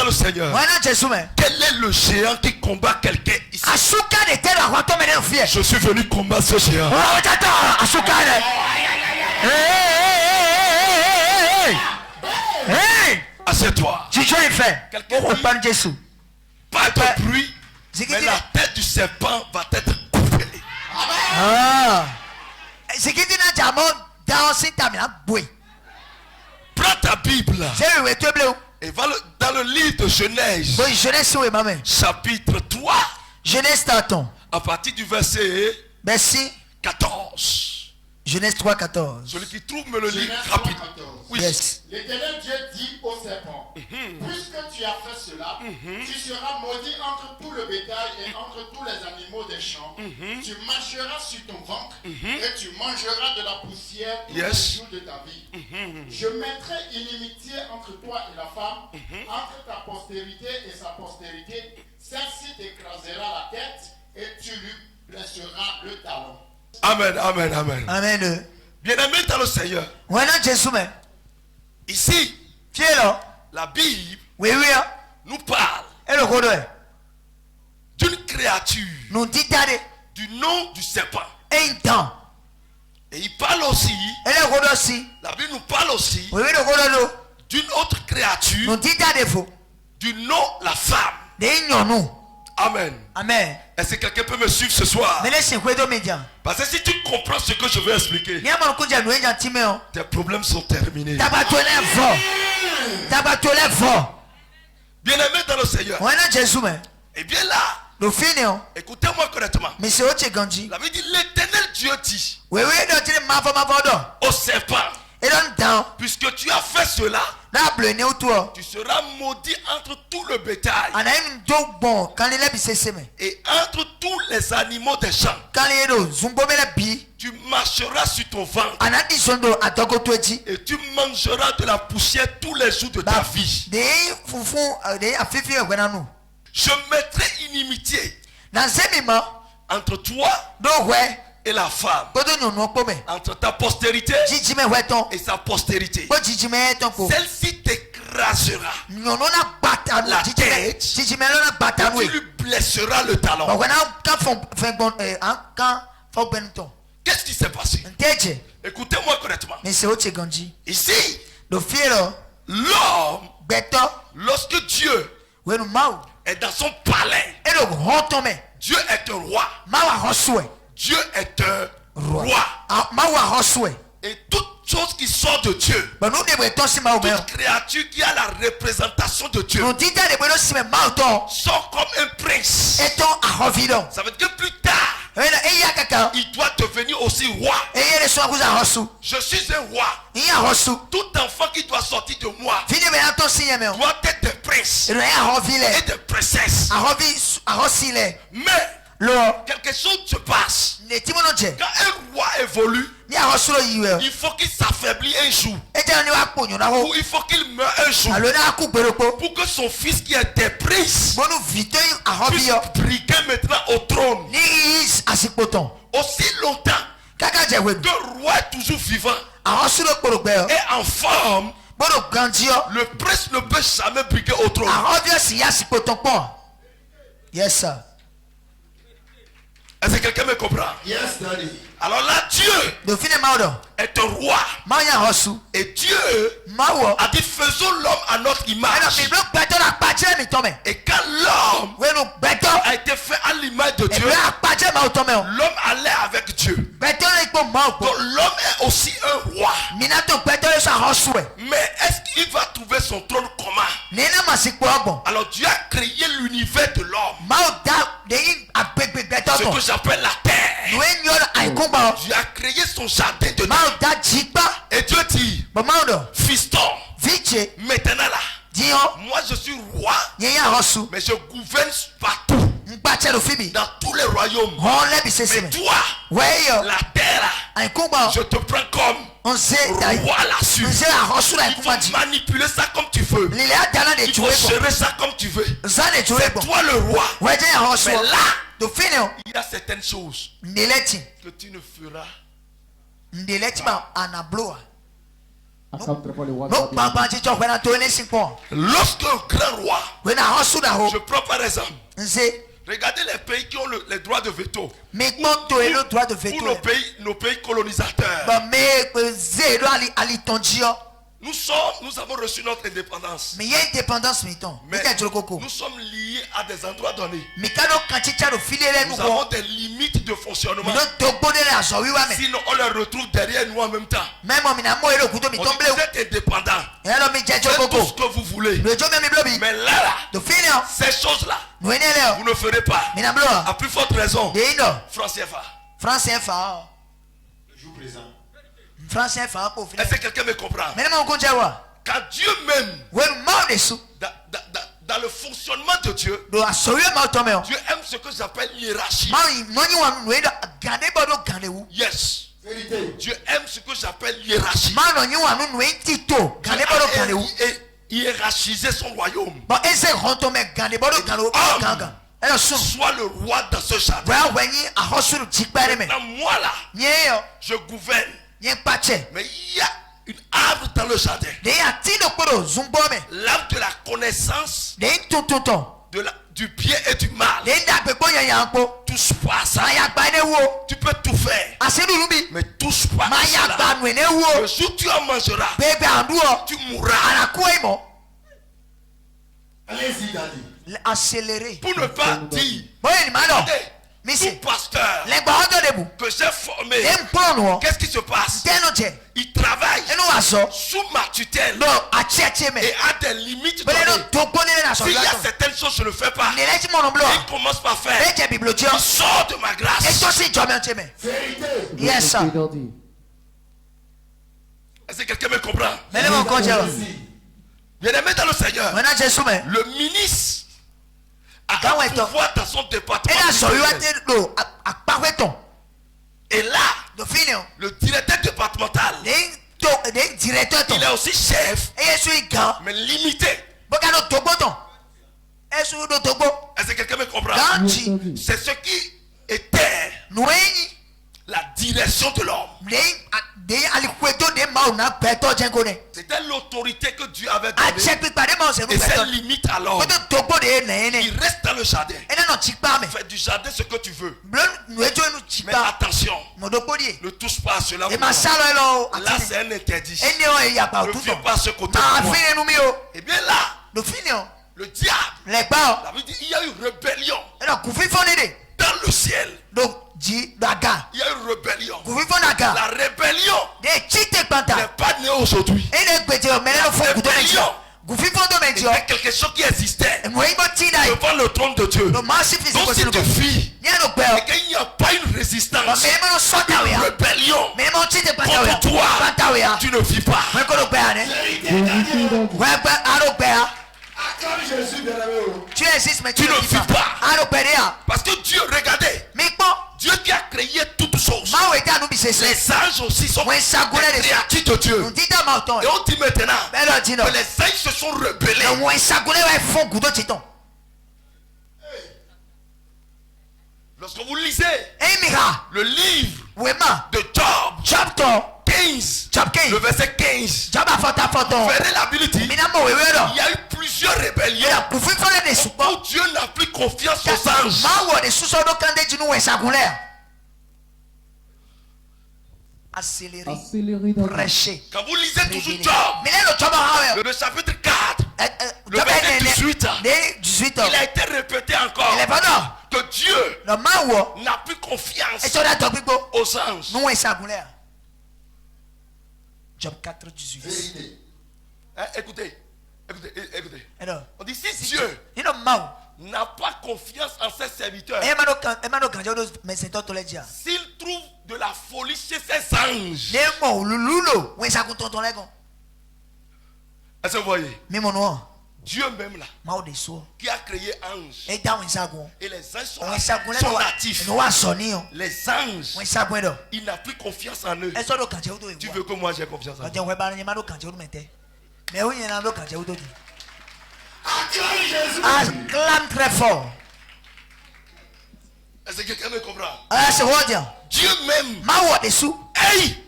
le Seigneur. Quel est le géant qui combat quelqu'un ici? Je suis venu combattre ce géant. Assieds-toi. Quelqu'un dit, pas de bruit, mais la tête du serpent va être coupée. Prends ta Bible et va dans le livre de Genèse, chapitre 3, à partir du verset 14. Genèse 3:14. Celui qui trouve me le lit rapide. Oui. Yes. L'Éternel Dieu dit au serpent, puisque tu as fait cela, tu seras maudit entre tout le bétail et entre tous les animaux des champs. Tu marcheras sur ton ventre et tu mangeras de la poussière tous les jours de ta vie. Je mettrai inimitié entre toi et la femme, entre ta postérité et sa postérité. Celle-ci t'écrasera la tête et tu lui blesseras le talon. Amen, amen, amen. Amen. Bien-aimé dans le Seigneur. Ici, la Bible nous parle d'une créature du nom du serpent. Et il parle aussi, la Bible nous parle aussi d'une autre créature du nom la femme. Amen. Amen. Est-ce que quelqu'un peut me suivre ce soir? Parce que si tu comprends ce que je veux expliquer, tes problèmes sont terminés. Bien-aimé dans le Seigneur. Et bien là, écoutez-moi correctement. La Bible dit, l'Éternel Dieu dit au serpent, puisque tu as fait cela, tu seras maudit entre tout le bétail et entre tous les animaux des champs. Tu marcheras sur ton ventre et tu mangeras de la poussière tous les jours de ta vie. Je mettrai inimitié entre toi et la femme, entre ta postérité et sa postérité. Celle-ci t'écrasera la tête, tu lui blesseras le talon. Qu'est-ce qui s'est passé? Écoutez-moi correctement. Ici, l'homme, lorsque Dieu est dans son palais, Dieu est un roi. Dieu est un roi. Et toute chose qui sort de Dieu, toute créature qui a la représentation de Dieu, sort comme un prince. Ça veut dire que plus tard, il doit devenir aussi roi. Je suis un roi. Tout enfant qui doit sortir de moi doit être des princes et des princesses. Mais quelque chose se passe. Quand un roi évolue, il faut qu'il s'affaiblit un jour. Ou il faut qu'il meure un jour. Pour que son fils qui est des princes puisse briguer maintenant au trône. Aussi longtemps que le roi est toujours vivant et en forme, le prince ne peut jamais briguer au trône. Yes, sir. Est-ce que quelqu'un me comprend? Yes, daddy. Alors là, Dieu est un roi. Et Dieu a dit, faisons l'homme à notre image. Et quand l'homme a été fait à l'image de Dieu, l'homme allait avec Dieu. Donc l'homme est aussi un roi. Mais est-ce qu'il va trouver son trône comment? Alors Dieu a créé l'univers de l'homme, ce que j'appelle la terre. Dieu a créé son jardin de terre. Et Dieu dit, fiston, maintenant là, moi je suis roi, mais je gouverne partout, dans tous les royaumes. Mais toi, la terre, je te prends comme roi là-dessus. Il faut manipuler ça comme tu veux. Il faut gérer ça comme tu veux. C'est toi le roi. Mais là, il y a certaines choses que tu ne feras Lorsque un grand roi, je prends par exemple, regardez les pays qui ont les droits de veto. Ou nos pays colonisateurs. Nous avons reçu notre indépendance. Mais nous sommes liés à des endroits donnés. Nous avons des limites de fonctionnement. Sinon on les retrouve derrière nous en même temps. On dit vous êtes indépendants. Faites tout ce que vous voulez. Mais là, ces choses-là, vous ne ferez pas. À plus forte raison, franc CFA. Le jour présent. Est-ce que quelqu'un me comprend? Quand Dieu même, dans le fonctionnement de Dieu, Dieu aime ce que j'appelle l'hiérarchie. Yes. Dieu aime ce que j'appelle l'hiérarchie. Et hiérarchiser son royaume. Soit le roi dans ce jardin. Maintenant, moi là, je gouverne. Mais il y a une arbre dans le jardin. L'arbre de la connaissance du bien et du mal. Touche pas à ça. Tu peux tout faire. Mais touche pas à ça. Le jour où tu en mangeras, tu mourras. Allez-y, Daddy. Accélérer. Pour ne pas dire. Tout pasteur que j'ai formé, qu'est-ce qui se passe? Il travaille sous ma tutelle et a des limites données. S'il y a certaines choses que je ne fais pas, il commence par faire. Il sort de ma grâce. Yes, sir. Est-ce que quelqu'un me comprend? Bien-aimé dans le Seigneur, le ministre a un pouvoir dans son département. Et là, le directeur départemental, il est aussi chef, mais limité. Est-ce que quelqu'un me comprend? C'est ce qui était la direction de l'homme. C'était l'autorité que Dieu avait donnée. Et c'est limite à l'homme. Il reste dans le jardin. Fais du jardin ce que tu veux. Mais attention, ne touche pas à cela. Là c'est un interdit. Ne viens pas à ce côté. Et bien là, le diable, il y a une rébellion dans le ciel. Il y a une rébellion. La rébellion n'est pas née aujourd'hui. La rébellion était quelque chose qui existait devant le trône de Dieu. Donc si tu fuis et qu'il n'y a pas une résistance, une rébellion contre toi, tu ne vis pas. Tu existes mais tu ne vis pas. Parce que Dieu, regardez, Dieu qui a créé toutes choses, les anges aussi sont des créatures de Dieu. Et on dit maintenant que les anges se sont rebellés. Lorsque vous lisez le livre de Job 15, le verset 15, vous verrez la Bible dit, il y a eu plusieurs rébellions où Dieu n'a plus confiance aux anges. Accélérer, prêcher. Quand vous lisez toujours Job, le chapitre 4, le verset 18, il a été répété encore que Dieu n'a plus confiance aux anges. Job 4, 18. Écoutez. On dit si Dieu n'a pas confiance en ses serviteurs, s'il trouve de la folie chez ses anges, est-ce que vous voyez? Dieu même là, qui a créé anges, et les anges sont natifs. Les anges, il n'a plus confiance en eux. Tu veux que moi j'ai confiance en eux? Acclame très fort. Est-ce que quelqu'un me comprend? Dieu même, hey,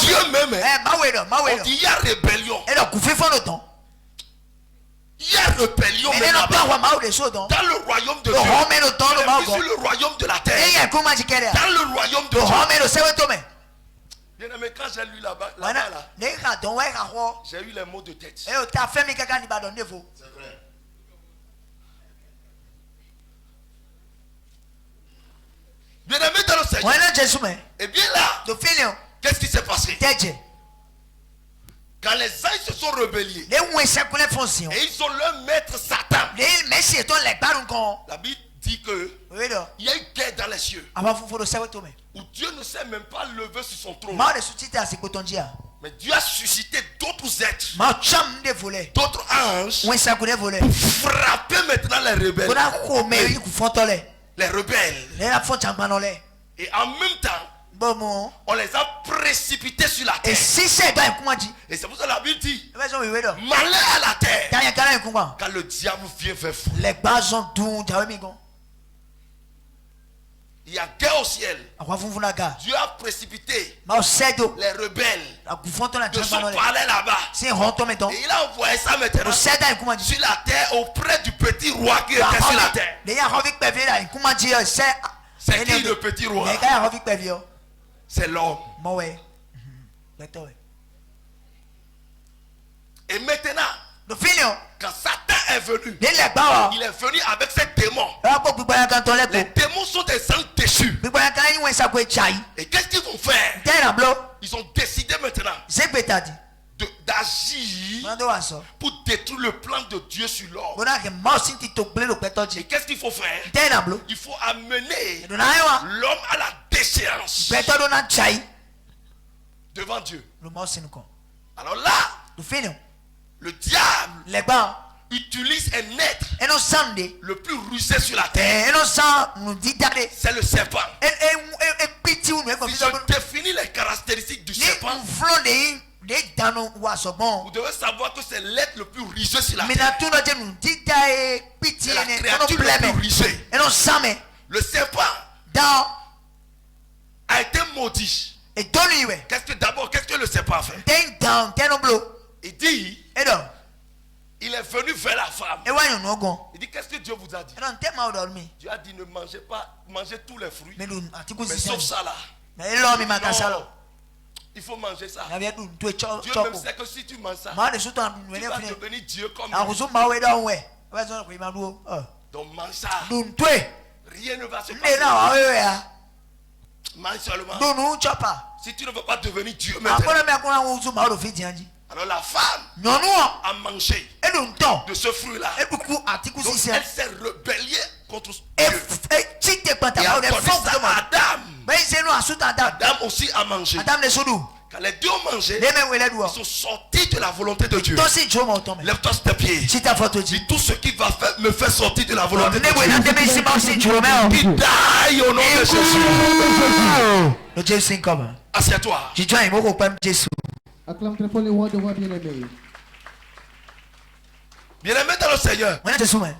Dieu même, on dit il y a rébellion. Il Il y a rébellion même là-bas. Dans le royaume de Dieu. Sur le royaume de la terre. Dans le royaume de Dieu. Bien aimé, quand j'ai lu là-bas, j'ai eu les mots de tête. C'est vrai. Bien aimé dans le Seigneur. Et bien là, qu'est-ce qui s'est passé? Quand les anges se sont rebellés, et ils ont leur maître Satan. La Bible dit que il y a une guerre dans les cieux où Dieu ne s'est même pas levé sur son trône. Mais Dieu a suscité d'autres êtres, d'autres anges, pour frapper maintenant les rebelles. Les rebelles. Et en même temps, on les a précipités sur la terre. Et c'est pour ça que la Bible dit malheur à la terre quand le diable vient faire fou. Il y a guerre au ciel. Dieu a précipité les rebelles de son palais là-bas. Et il a envoyé ça maintenant sur la terre auprès du petit roi qui était sur la terre. C'est qui le petit roi? C'est l'homme. Et maintenant, quand Satan est venu, il est venu avec ses démons. Les démons sont des âmes déchus. Et qu'est-ce qu'ils vont faire? Ils ont décidé maintenant d'agir pour détruire le plan de Dieu sur l'homme. Et qu'est-ce qu'il faut faire? Il faut amener l'homme à la déchéance devant Dieu. Alors là, le diable utilise un être le plus rusé sur la terre. C'est le serpent. Si je définis les caractéristiques du serpent, vous devez savoir que c'est l'être le plus rusé sur la terre. C'est la créature la plus rusée. Le serpent a été maudit. Qu'est-ce que le serpent a fait? Il dit, il est venu vers la femme. Il dit, qu'est-ce que Dieu vous a dit? Dieu a dit, ne mangez pas, mangez tous les fruits. Mais sauf ça là. Non, il faut manger ça. Dieu même sait que si tu manges ça, tu vas devenir Dieu comme lui. Donc mange ça. Rien ne va se passer. Mange seulement. Si tu ne veux pas devenir Dieu maintenant. Alors la femme a mangé de ce fruit-là. Donc elle s'est rebellée contre Dieu. Et a donné ça à Adam. Adam aussi a mangé. Quand les deux ont mangé, ils sont sortis de la volonté de Dieu. Lève-toi sur tes pieds. Dis tout ce qui va me faire sortir de la volonté de Dieu. Qu'il daille au nom de Jésus. Assieds-toi. Acclame très fort les rois de rois bien-aimés. Bien-aimé dans le Seigneur.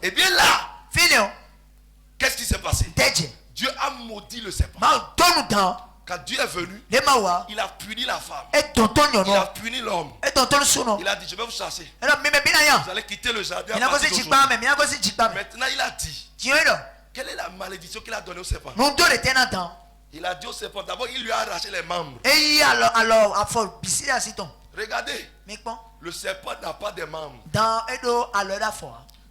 Et bien là, qu'est-ce qui s'est passé? Dieu a maudit le serpent. Quand Dieu est venu, il a puni la femme. Il a puni l'homme. Il a dit, je vais vous chasser. Vous allez quitter le jardin. Maintenant, il a dit, quelle est la malédiction qu'il a donnée au serpent? Il a dit au serpent, d'abord il lui a arraché les membres. Regardez, le serpent n'a pas de membres.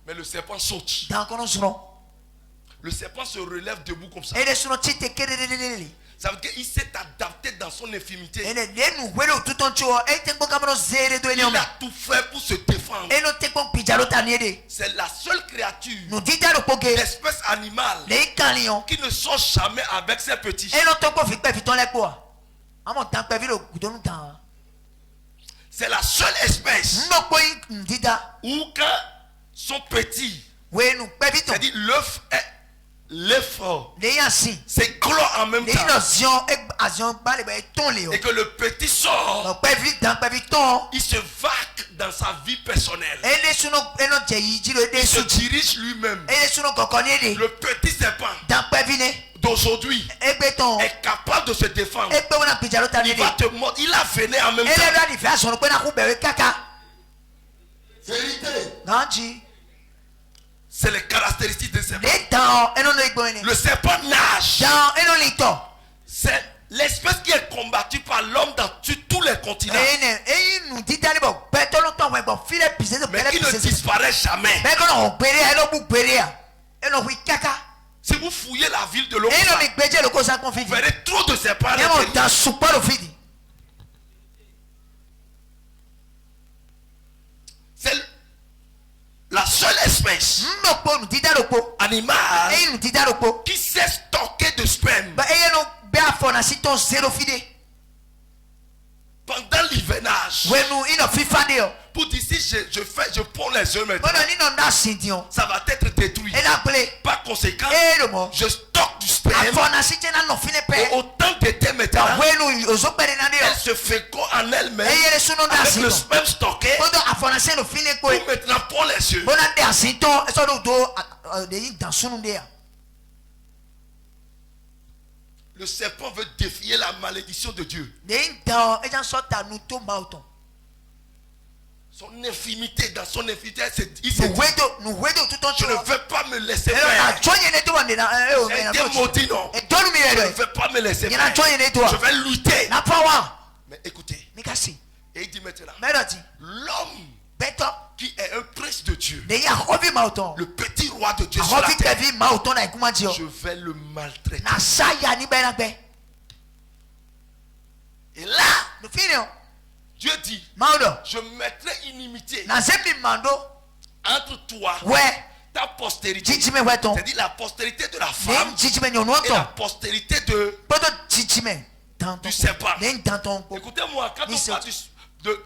Mais le serpent saute. Le serpent se relève debout comme ça. Ça veut dire qu'il s'est adapté dans son infimité. Il a tout fait pour se défendre. C'est la seule créature d'espèce animale qui ne sort jamais avec ses petits. C'est la seule espèce où quand son petit, c'est-à-dire l'œuf est l'effort Léyansi. s'éclore en même temps. Et que le petit sort, il se vaque dans sa vie personnelle. Il se dirige lui-même. Le petit serpent d'aujourd'hui est capable de se défendre. Il va te mordre. Il a venu en même temps. Vérité. C'est les caractéristiques des serpents. Le serpent nage. C'est l'espèce qui est combattue par l'homme dans tous les continents. Mais qui ne disparaît jamais. Si vous fouillez la ville de l'eau, vous verrez trop de serpents. C'est la seule espèce animale qui sait stocker de sperme pendant l'hivernage. Pour dire si je prends les œufs maintenant, ça va être détruit. Par conséquent, je stocke du sperme. Et autant d'été maintenant, elle se féconde en elle-même avec le sperme stocké. Pour maintenant prendre les œufs. Le serpent veut défier la malédiction de Dieu. Son infimité, dans son infimité, il se dit, je ne vais pas me laisser faire. C'est maudit, non. Je ne vais pas me laisser faire. Je vais lutter. Mais écoutez, et il dit maintenant, l'homme qui est un prince de Dieu, le petit roi de Dieu sur la terre, je vais le maltraiter. Et là, Dieu dit, je mettrai inimitié entre toi, ta postérité, c'est-à-dire la postérité de la femme et la postérité du serpent. Écoutez-moi, quand on parle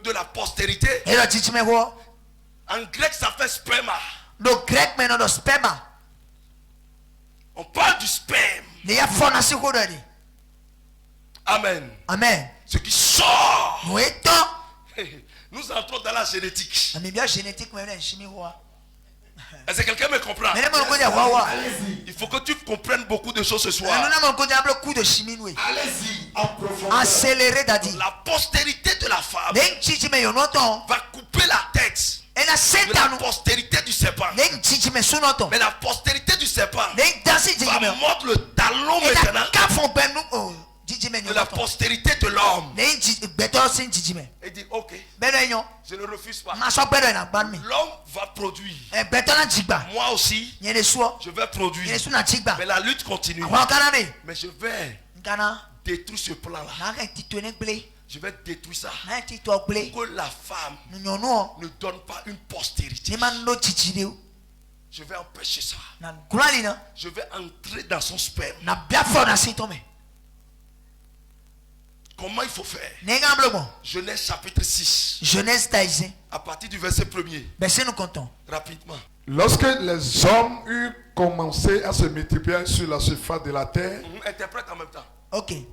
de la postérité, en grec ça fait sperma. On parle du sperme. Amen. Ce qui sort. Nous entrons dans la génétique. Est-ce que quelqu'un me comprend? Il faut que tu comprennes beaucoup de choses ce soir. Allez-y, accéléré d'adi. La postérité de la femme va couper la tête de la postérité du serpent. Mais la postérité du serpent va mordre le talon maintenant de la postérité de l'homme. Et dit ok, je ne refuse pas. L'homme va produire. Moi aussi, je vais produire. Mais la lutte continue. Mais je vais détruire ce plan-là. Je vais détruire ça. Pour que la femme ne donne pas une postérité. Je vais empêcher ça. Je vais entrer dans son sperme. Comment il faut faire? Genèse chapitre 6. À partir du verset 1er. Rapidement. Lorsque les hommes eurent commencé à se multiplier sur la surface de la terre, interprète en même temps. Ok. Et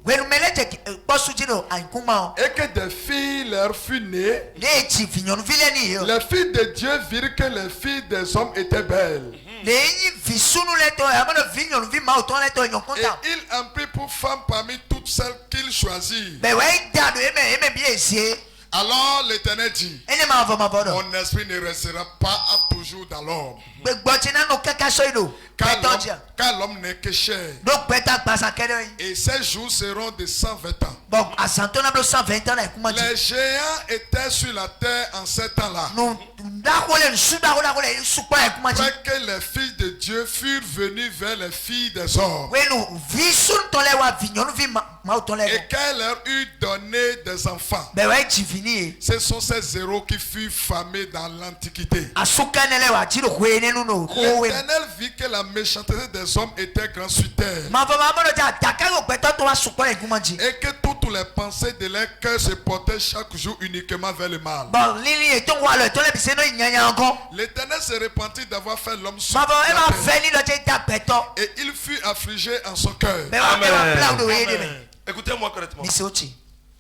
que des filles leur furent nées, les filles de Dieu virent que les filles des hommes étaient belles. Et il en prit pour femme parmi toutes celles qu'il choisit. Alors l'Éternel dit, mon esprit ne restera pas toujours dans l'homme, car l'homme n'est que chair. Et ces jours seront de 120 ans. Les géants étaient sur la terre en ces temps-là. Après que les filles de Dieu furent venues vers les filles des hommes, et qu'elle leur eut donné des enfants. Ce sont ces zéros qui furent famés dans l'Antiquité. vit que la méchanceté des hommes était grande sur terre. Et que toutes les pensées de leur cœur se portaient chaque jour uniquement vers le mal. L'Éternel se repentit d'avoir fait l'homme sur la terre. Et il fut affligé en son cœur. Écoutez-moi correctement.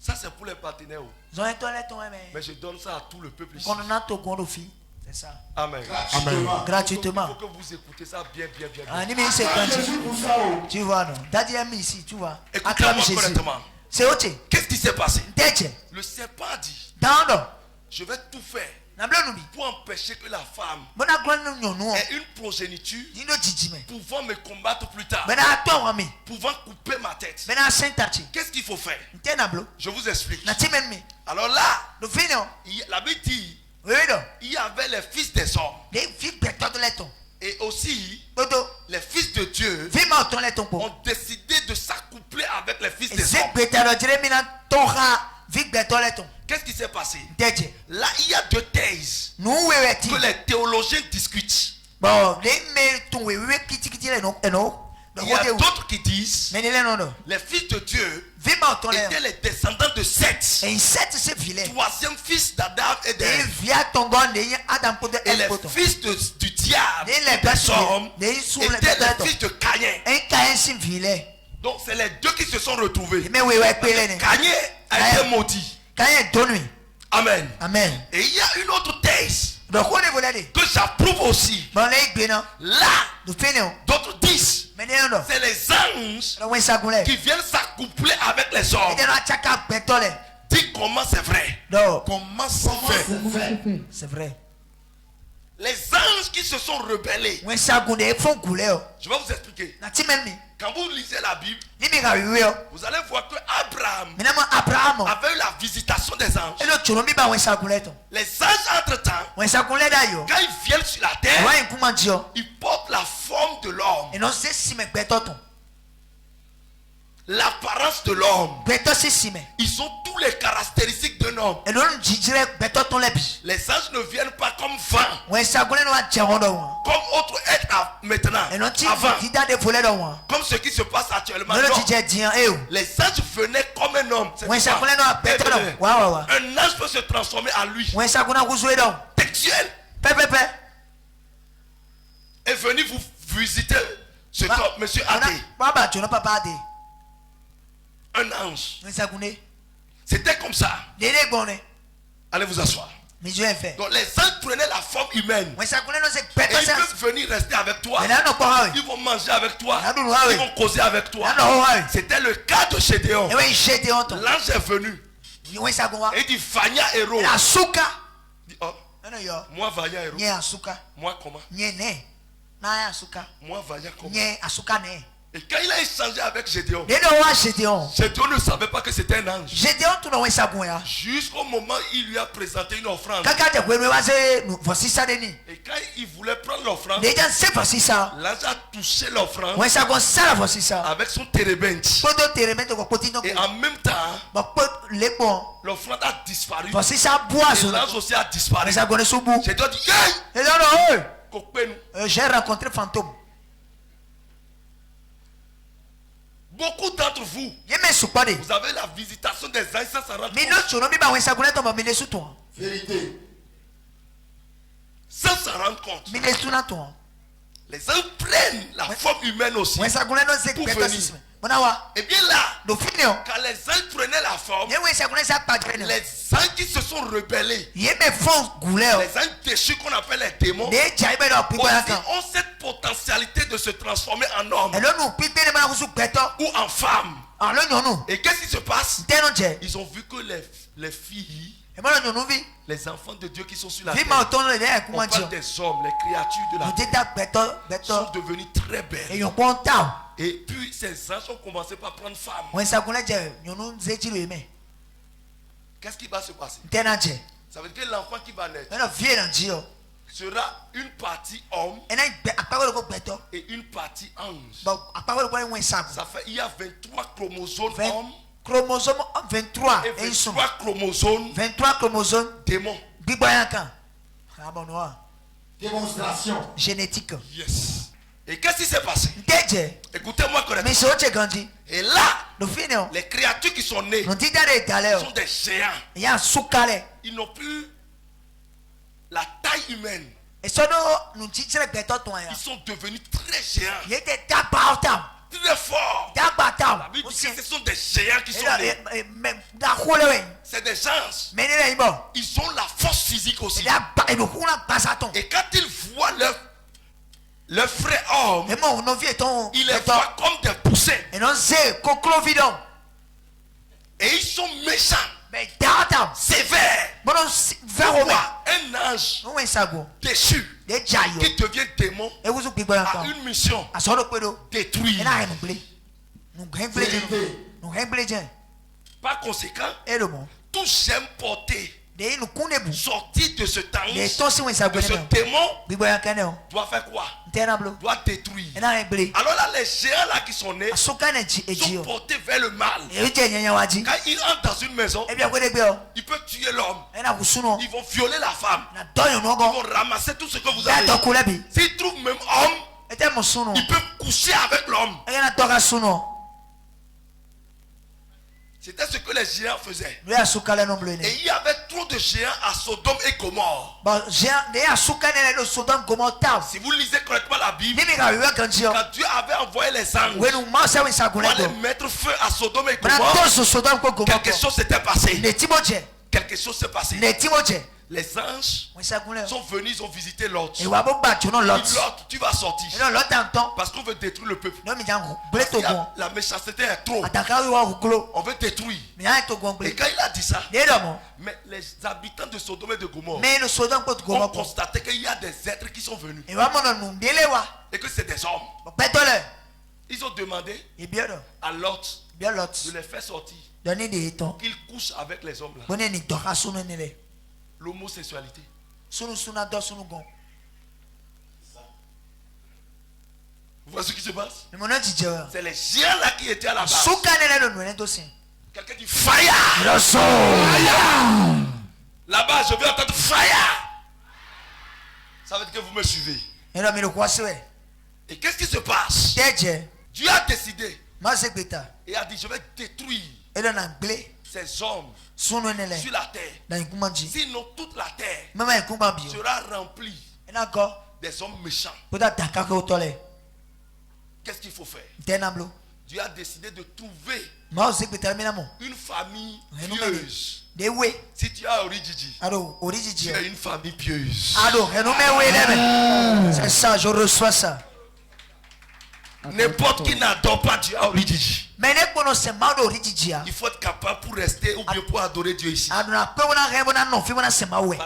Ça c'est pour les partenaires. Mais je donne ça à tout le peuple ici. C'est ça. Amen. Gratuitement. Il faut que vous écoutez ça bien. Tu vois, non? Daddy aime ici, tu vois. Écoutez-moi correctement. C'est autre. Qu'est-ce qui s'est passé? Le serpent a dit, je vais tout faire pour empêcher que la femme ait une progéniture pouvant me combattre plus tard, pouvant couper ma tête. Qu'est-ce qu'il faut faire? Je vous explique. Alors là, la Bible dit, il y avait les fils des hommes et aussi les fils de Dieu ont décidé de s'accoupler avec les fils des hommes. Qu'est-ce qui s'est passé? Là, il y a deux thèses que les théologiens discutent. Il y a d'autres qui disent les fils de Dieu étaient les descendants de Seth, troisième fils d'Adam et d'Ève. Et les fils du diable, des hommes, étaient les fils de Caïn. Donc c'est les deux qui se sont retrouvés. Caïn a été maudit. Amen. Et il y a une autre thèse que j'approuve aussi. Là, d'autres disent c'est les anges qui viennent s'accoupler avec les hommes. Dis comment c'est vrai. Comment ça fait? C'est vrai. Les anges qui se sont rebellés. Je vais vous expliquer. Quand vous lisez la Bible, vous allez voir que Abraham avait eu la visitation des anges. Les anges, entre-temps, quand ils viennent sur la terre, ils portent la forme de l'homme, l'apparence de l'homme. Ils ont tous les caractéristiques d'un homme. Les anges ne viennent pas comme vent, comme autre être maintenant, avant, comme ce qui se passe actuellement. Non. Les anges venaient comme un homme. Un ange peut se transformer en lui. Textuel. Et venir vous visiter cet homme, monsieur Adé. Un ange. C'était comme ça. Allez vous asseoir. Donc les anges prenaient la forme humaine. Et ils peuvent venir rester avec toi. Ils vont manger avec toi. Ils vont causer avec toi. C'était le cas de Gédéon. L'ange est venu. Et il dit Vanya héros. Moi Vanya héros. Moi comment? Moi Vanya comment? Et quand il a échangé avec Gédéon, Gédéon ne savait pas que c'était un ange. Jusqu'au moment où il lui a présenté une offrande. Et quand il voulait prendre l'offrande, l'ange a touché l'offrande avec son térébinthe. Et en même temps, l'offrande a disparu. Et l'ange aussi a disparu. Gédéon dit j'ai rencontré fantôme. Beaucoup d'entre vous, vous avez la visitation des anges sans s'en rendre compte. Vérité. Sans s'en rendre compte. Les anges prennent la forme humaine aussi pour venir. Et bien là, quand les anges prenaient la forme, les anges qui se sont rebellés, les anges déchus qu'on appelle les démons, aussi ont cette potentialité de se transformer en homme ou en femme. Et qu'est-ce qui se passe? Ils ont vu que les filles, les enfants de Dieu qui sont sur la terre, on parle des hommes, les créatures de la terre, sont devenus très belles. Et puis ces anges ont commencé par prendre femme. Qu'est-ce qui va se passer? Ça veut dire que l'enfant qui va naître sera une partie homme et une partie ange. Ça fait il y a 23 chromosomes hommes. Chromosome 23 et 23 chromosomes démons. Démonstration. Génétique. Yes. Et qu'est-ce qui s'est passé? Écoutez-moi correctement. Et là, les créatures qui sont nées sont des géants. Ils n'ont plus la taille humaine. Ils sont devenus très géants. Très forts. La Bible dit que ce sont des géants qui sont nés. C'est des gens. Ils ont la force physique aussi. Et quand ils voient leur frère homme, ils les voient comme des poussins. Et ils sont méchants, sévères. Un ange déchu qui devient démon a une mission: détruire. Par conséquent, tout j'aime porter sorti de ce temps, de ce démon, doit faire quoi? Doit détruire. Alors là, les géants là qui sont nés sont portés vers le mal. Quand ils entrent dans une maison, ils peuvent tuer l'homme. Ils vont violer la femme. Ils vont ramasser tout ce que vous avez. S'ils trouvent même homme, ils peuvent coucher avec l'homme. C'était ce que les géants faisaient. Et il y avait trop de géants à Sodome et Gomorrhe. Si vous lisez correctement la Bible, quand Dieu avait envoyé les anges pour aller mettre feu à Sodome et Gomorrhe, quelque chose s'était passé. Quelque chose s'est passé. Les anges sont venus, ils ont visité Lot. Ils disent: Lot, tu vas sortir. Parce qu'on veut détruire le peuple. La méchanceté est trop. On veut détruire. Et quand il a dit ça, mais les habitants de Sodome et de Gomorrhe ont constaté qu'il y a des êtres qui sont venus. Et que c'est des hommes. Ils ont demandé à Lot de les faire sortir. Qu'ils couchent avec les hommes là. L'homosexualité. Vous voyez ce qui se passe? C'est les géants là qui étaient à la base. Quelqu'un dit fire. Là-bas, je vais entendre fire. Ça veut dire que vous me suivez. Et qu'est-ce qui se passe? Dieu a décidé et a dit: je vais détruire ces hommes sur la terre. Sinon toute la terre sera remplie des hommes méchants. Qu'est-ce qu'il faut faire? Dieu a décidé de trouver une famille pieuse. Si tu as Orijiji, tu es une famille pieuse. C'est ça, je reçois ça. N'importe qui n'adore pas Dieu à Orijiji. Il faut être capable pour rester ou bien pour adorer Dieu ici. Parce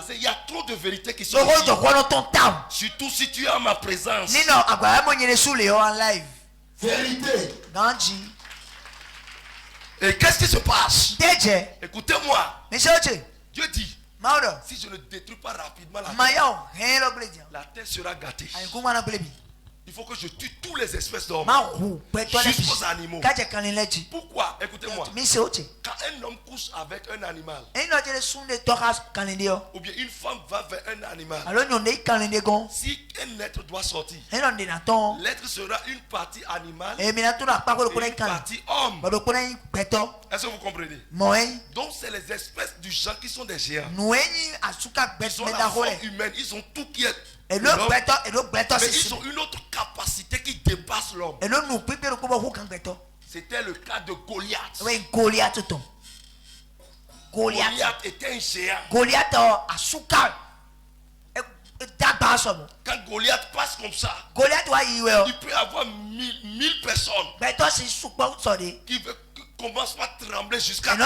qu'il y a trop de vérités qui sont ici. Surtout si tu es en ma présence. Vérité. Et qu'est-ce qui se passe? Écoutez-moi. Dieu dit: si je ne détruis pas rapidement la terre sera gâtée. Il faut que je tue toutes les espèces d'hommes, jusqu'aux animaux. Pourquoi? Écoutez-moi. Quand un homme couche avec un animal, ou bien une femme va vers un animal, si un être doit sortir, l'être sera une partie animale et une partie homme. Est-ce que vous comprenez? Donc c'est les espèces du genre qui sont des géants. Ils ont la forme humaine, ils ont tout qui est. Mais ils ont une autre capacité qui dépasse l'homme. C'était le cas de Goliath. Goliath était un géant. Quand Goliath passe comme ça, il peut y avoir 1000 personnes qui commencent à trembler jusqu'à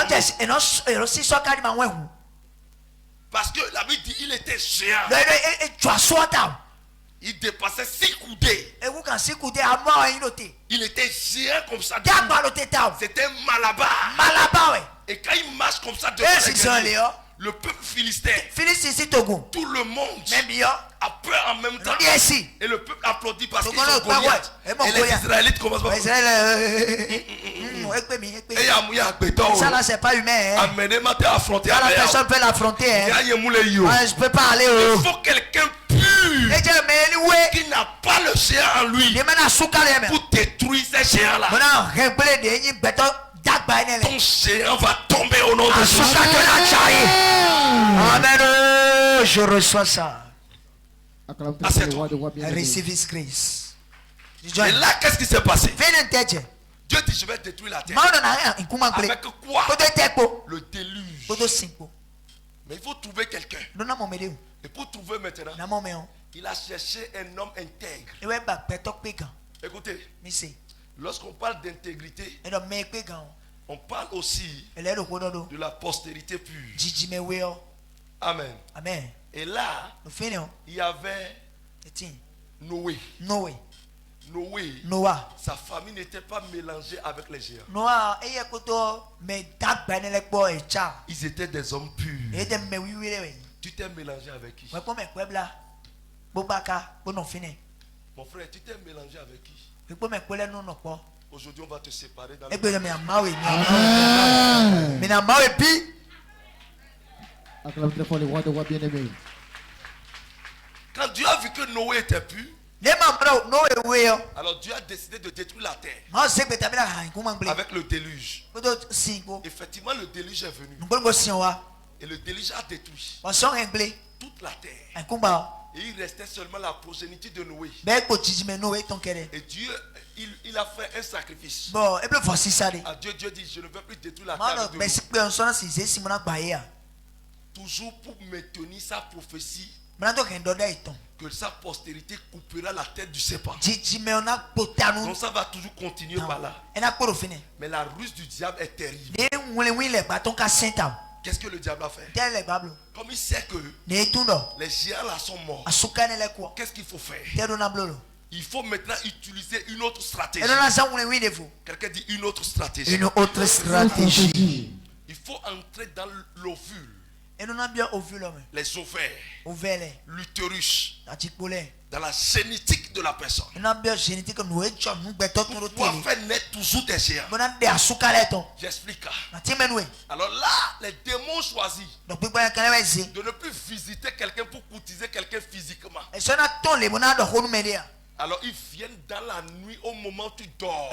parce que la Bible dit il était géant. Il dépassait 6 coudées. Il était géant comme ça. C'était un malabar. Et quand il marche comme ça devant le peuple philistin, tout le monde a peur en même temps. Et le peuple applaudit parce qu'ils sont Goliath. Et les Israélites commencent à ça là c'est pas humain. Affronter. La personne peut l'affronter. Je peux pas aller. Il faut quelqu'un pur. qui n'a pas le géant en lui pour détruire ces géants-là. Ton géant va tomber au nom de Jésus. Amen. Je reçois ça. Receive His grace. Et là, qu'est-ce qui s'est passé? Dieu dit, je vais détruire la terre. Avec quoi? Le déluge. Mais il faut trouver quelqu'un. Et pour trouver maintenant, il a cherché un homme intègre. Écoutez, lorsqu'on parle d'intégrité, on parle aussi de la postérité pure. Amen. Amen. Et là, il y avait Noé. Noah. Sa famille n'était pas mélangée avec les géants. Ils étaient des hommes purs. Tu t'es mélangé avec qui? Mon frère, tu t'es mélangé avec qui? Aujourd'hui, on va te séparer dans Quand Dieu a vu que Noé était pur, alors Dieu a décidé de détruire la terre avec le déluge. Effectivement, le déluge est venu. Et le déluge a détruit toute la terre. Et il restait seulement la progéniture de Noé. Et Dieu, il a fait un sacrifice. À Dieu, Dieu dit, je ne veux plus détruire la terre de Noé. Toujours pour maintenir sa prophétie que sa postérité coupera la tête du serpent. Donc ça va toujours continuer par là. Mais la ruse du diable est terrible. Qu'est-ce que le diable a fait? Comme il sait que les géants là sont morts, qu'est-ce qu'il faut faire? Il faut maintenant utiliser une autre stratégie. Quelqu'un dit une autre stratégie. Une autre stratégie. Il faut entrer dans l'ovule. Les ovaires, l'utérus, dans la génétique de la personne. Pour faire naître toujours des géants. J'explique. Alors là, les démons choisissent de ne plus visiter quelqu'un pour courtiser quelqu'un physiquement. Alors ils viennent dans la nuit au moment où tu dors.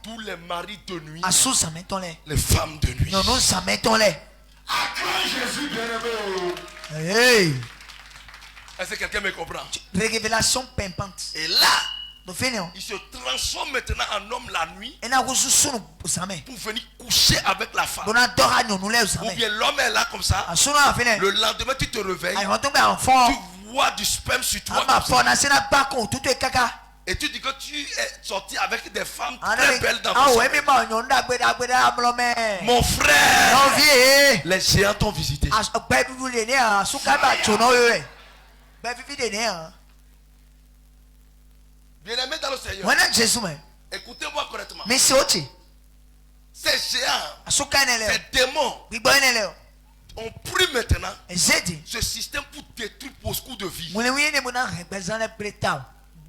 Tous les maris de nuit, les femmes de nuit. Acclame Jésus bien-aimé. Hey. Est-ce que quelqu'un me comprend? Révélation pimpante. Et là, il se transforme maintenant en homme la nuit pour venir coucher avec la femme. Ou bien l'homme est là comme ça. Le lendemain, tu te réveilles. Tu vois du sperme sur toi. Et tu dis que tu es sorti avec des femmes très belles dans ton sommeil. Mon frère, les géants t'ont visité. Bien-aimé dans le Seigneur, écoutez-moi correctement. Ces géants, ces démons ont pris maintenant ce système pour détruire beaucoup de vies.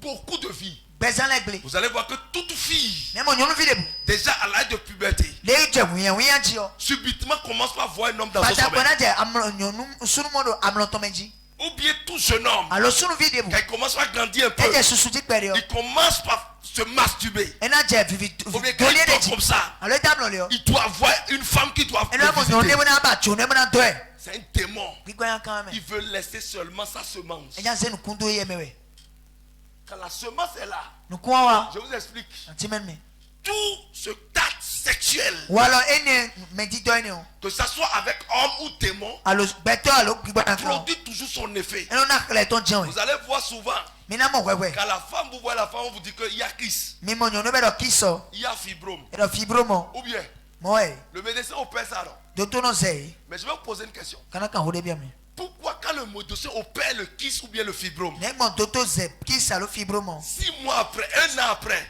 Beaucoup de vies. Vous allez voir que toute fille, déjà à l'âge de puberté, subitement commence par voir un homme dans son sommeil. Ou bien tout jeune homme, quand il commence à grandir un peu, il commence par se masturber. Ou bien quand il dort comme ça, il doit avoir une femme qui doit visiter. C'est un démon. Il veut laisser seulement sa semence. Quand la semence est là, je vous explique. Tout ce acte sexuel, que ça soit avec homme ou démon, produit toujours son effet. Vous allez voir souvent, quand la femme vous voit la femme, on vous dit qu'il y a kiss. Il y a fibrome. Ou bien, le médecin opère ça. Mais je vais vous poser une question. Pourquoi quand le médecin opère le kiss ou bien le fibrome, 6 mois après, 1 an après,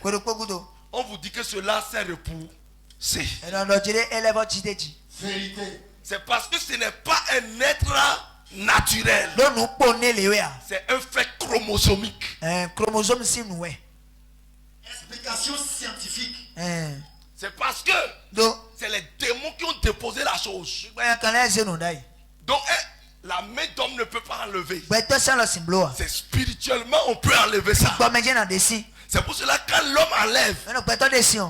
on vous dit que cela c'est repoussé? C'est parce que ce n'est pas un être naturel. C'est un fait chromosomique. Explication scientifique. C'est parce que c'est les démons qui ont déposé la chose. Donc La main d'homme ne peut pas enlever. C'est spirituellement, on peut enlever ça. C'est pour cela que quand l'homme enlève,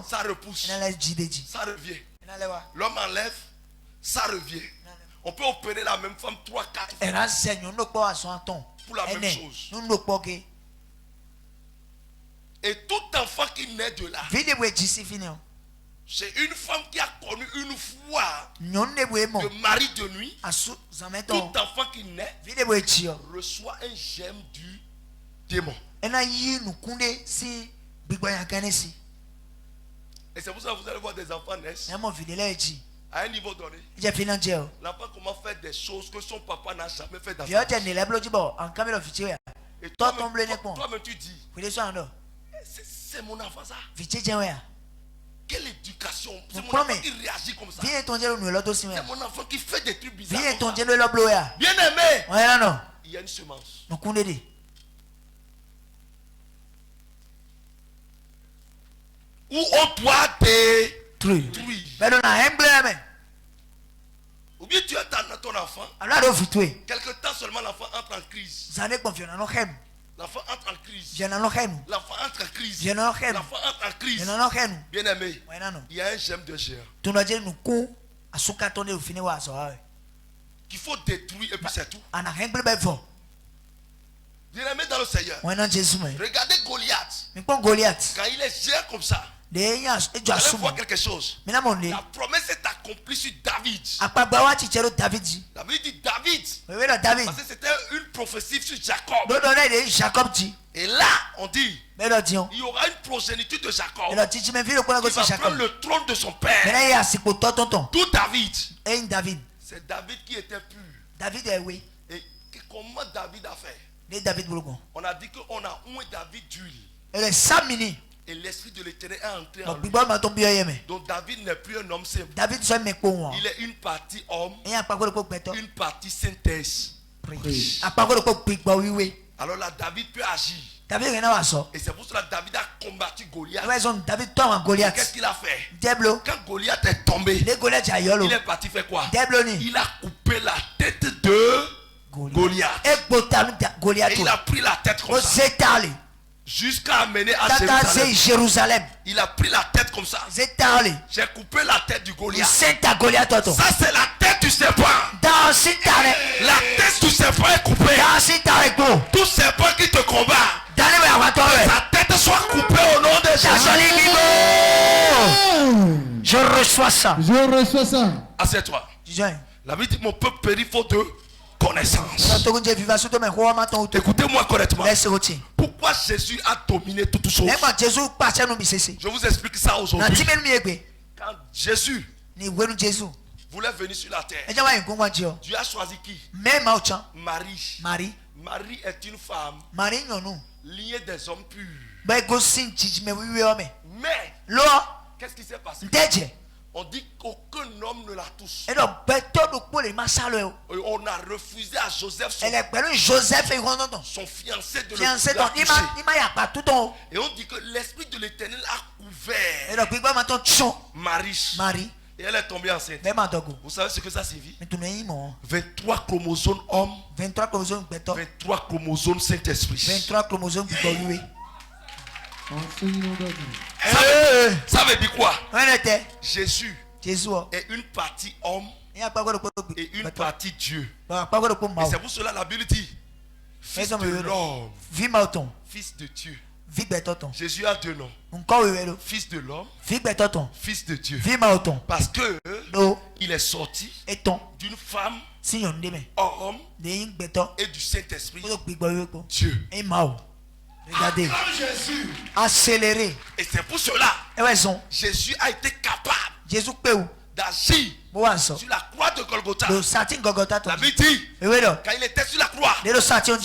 ça repousse. Ça revient. L'homme enlève, ça revient. On peut opérer la même femme 3-4 fois pour la même chose. Et tout enfant qui naît de là, c'est une femme qui a connu une fois de mari de nuit. Tout enfant qui naît reçoit un germe du démon. Et c'est pour ça que vous allez voir des enfants naissent à un niveau donné. L'enfant commence à faire des choses que son papa n'a jamais fait dans sa vie. Et toi-même tu dis, c'est mon enfant ça. Quelle éducation? C'est mon enfant qui réagit comme ça. C'est mon enfant qui fait des trucs bizarres. Bien aimé, il y a une semence. Où on doit détruire. Ou bien tu attends ton enfant. Quelque temps seulement l'enfant entre en crise. L'enfant entre en crise. L'enfant entre en crise. L'enfant entre en crise. Bien aimé, il y a un germe de géant qu'il faut détruire et puis c'est tout. Bien aimé dans le Seigneur. Regardez Goliath. Quand il est géant comme ça, vous allez voir quelque chose. La promesse est accomplie sur David. La Bible dit David. Parce que c'était une prophétie sur Jacob. Et là, on dit il y aura une progéniture de Jacob qui va prendre le trône de son père. Tout David. C'est David qui était pur. Et comment David a fait? On a dit qu'on a oué David d'huile. Et l'esprit de l'Éternel est entré en lui. Donc David n'est plus un homme simple. Il est une partie homme, une partie Saint-Esprit. Alors là, David peut agir. Et c'est pour cela que David a combattu Goliath. Qu'est-ce qu'il a fait? Quand Goliath est tombé, il est parti faire quoi? Il a coupé la tête de Goliath. Et il a pris la tête comme ça. Jusqu'à amener à Jérusalem. Il a pris la tête comme ça. J'ai coupé la tête du Goliath. Ça c'est la tête du serpent. La tête du serpent est coupée. Tout serpent qui te combat, que sa tête soit coupée au nom de Jésus. Je reçois ça. Assieds-toi. La Bible dit mon peuple périt faute de connaissance. Écoutez-moi correctement. Pourquoi Jésus a dominé toutes choses? Je vous explique ça aujourd'hui. Quand Jésus voulait venir sur la terre, Dieu a choisi qui? Marie. Marie est une femme liée des hommes purs. Mais qu'est-ce qui s'est passé? On dit qu'aucun homme ne la touche. On a refusé à Joseph son fiancé de la toucher. Et on dit que l'esprit de l'Éternel a couvert Marie. Et elle est tombée enceinte. Vous savez ce que ça signifie? 23 chromosomes hommes, 23 chromosomes Saint-Esprit. Ça veut dire quoi? Jésus est une partie homme et une partie Dieu. Et c'est pour cela la Bible dit fils de l'homme, fils de Dieu. Jésus a deux noms. Fils de l'homme, fils de Dieu. Parce que il est sorti d'une femme, homme et du Saint-Esprit, Dieu. Regardez. Accéléré. Et c'est pour cela Jésus a été capable d'agir sur la croix de Golgotha. La Bible dit quand il était sur la croix, Satan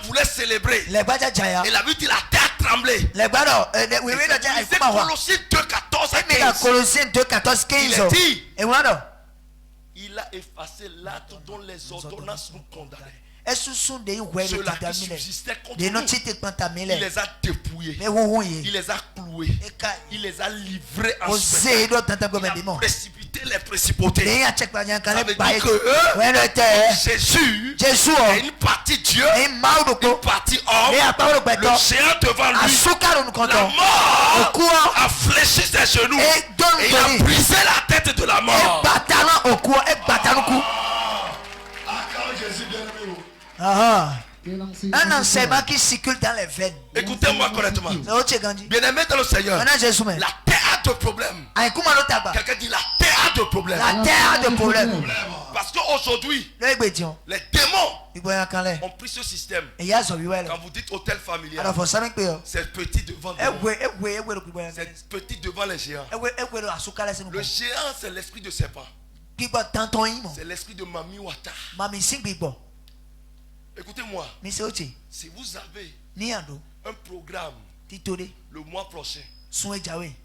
voulait célébrer. Et la Bible dit la terre a tremblé. C'est Colossiens 2:14 15. Il dit il a effacé l'acte dont les ordonnances nous condamnaient. Ceux-là qui subsistaient contre nous, il les a dépouillés, il les a cloués, il les a livrés en spectacle, il a précipité les principautés. Ça veut dire que Jésus est une partie Dieu, une partie homme. Le géant devant lui, la mort a fléchi ses genoux et il a brisé la tête de la mort. Un enseignement qui circule dans les veines. Écoutez-moi correctement. Bien-aimé dans le Seigneur, la terre a de problèmes. Quelqu'un dit la terre a de problèmes. La terre a de problèmes. Parce qu'aujourd'hui, les démons ont pris ce système. Quand vous dites hôtel familial, c'est petit devant c'est petit devant les géants. Le géant, c'est l'esprit de serpent. C'est l'esprit de Mami Wata. Écoutez-moi, si vous avez un programme le mois prochain,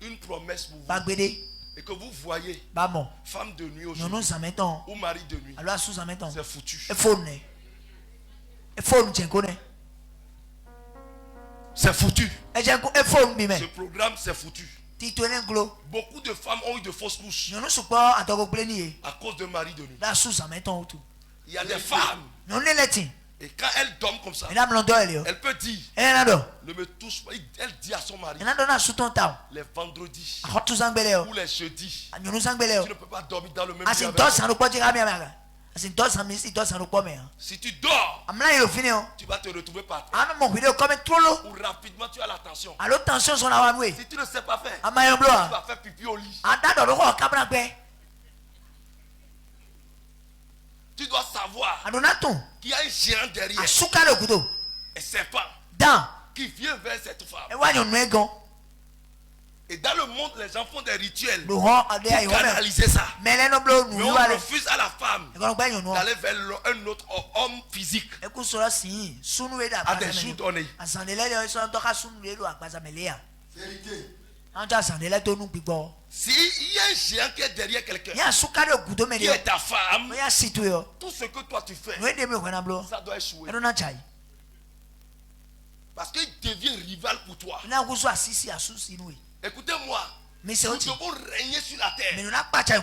une promesse pour vous, et que vous voyez femme de nuit aujourd'hui ou mari de nuit, c'est foutu. C'est foutu. Ce programme, c'est foutu. Beaucoup de femmes ont eu de fausses couches à cause de mari de nuit. Il y a des femmes, et quand elles dorment comme ça, elle peut dire, ne me touche pas. Elle dit à son mari, les vendredis ou les jeudis, tu ne peux pas dormir dans le même lit avec moi. Si tu dors, tu vas te retrouver par terre. Ou rapidement tu as la tension. Si tu ne sais pas faire, tu vas faire pipi au lit. Tu dois savoir qu'il y a un géant derrière, un serpent qui vient vers cette femme. Et dans le monde, les gens font des rituels pour canaliser ça. Mais on refuse à la femme d'aller vers un autre homme physique à des jours donnés. S'il y a un géant qui est derrière quelqu'un, qui est ta femme, tout ce que toi tu fais, ça doit échouer. Parce qu'il devient rival pour toi. Écoutez-moi, nous devons régner sur la terre.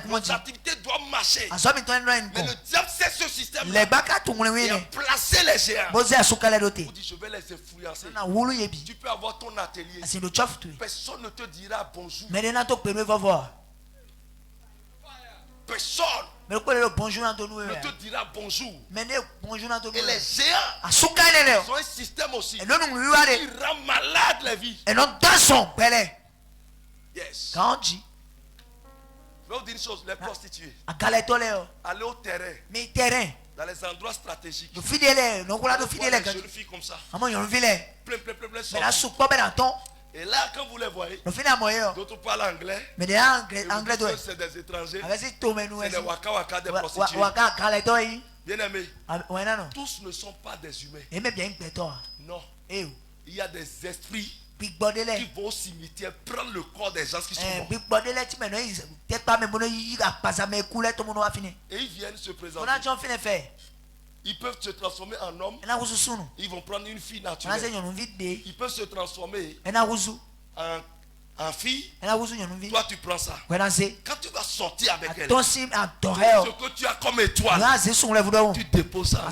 Nos activités doivent marcher. Mais le diable c'est ce système. Il a placé les géants. Vous dites, je vais les influencer. Tu peux avoir ton atelier. Personne ne te dira bonjour. Personne ne te dira bonjour. Et les géants ont un système aussi qui rend malade la vie. Yes. Je vais vous dire une chose, les prostituées, aller au terrain, dans les endroits stratégiques, les jeunes filles comme ça, plein, sortent. Et là, quand vous les voyez, d'autres parlent anglais, c'est des étrangers, c'est des waka waka, des prostituées. Bien aimés, tous ne sont pas des humains. Non, il y a des esprits qui vont au cimetière prendre le corps des gens qui sont morts. Et ils viennent se présenter. Ils peuvent se transformer en homme. Ils vont prendre une fille naturelle. Ils peuvent se transformer en fille. Toi tu prends ça. Quand tu vas sortir avec elle, ce que tu as comme étoile, tu déposes ça.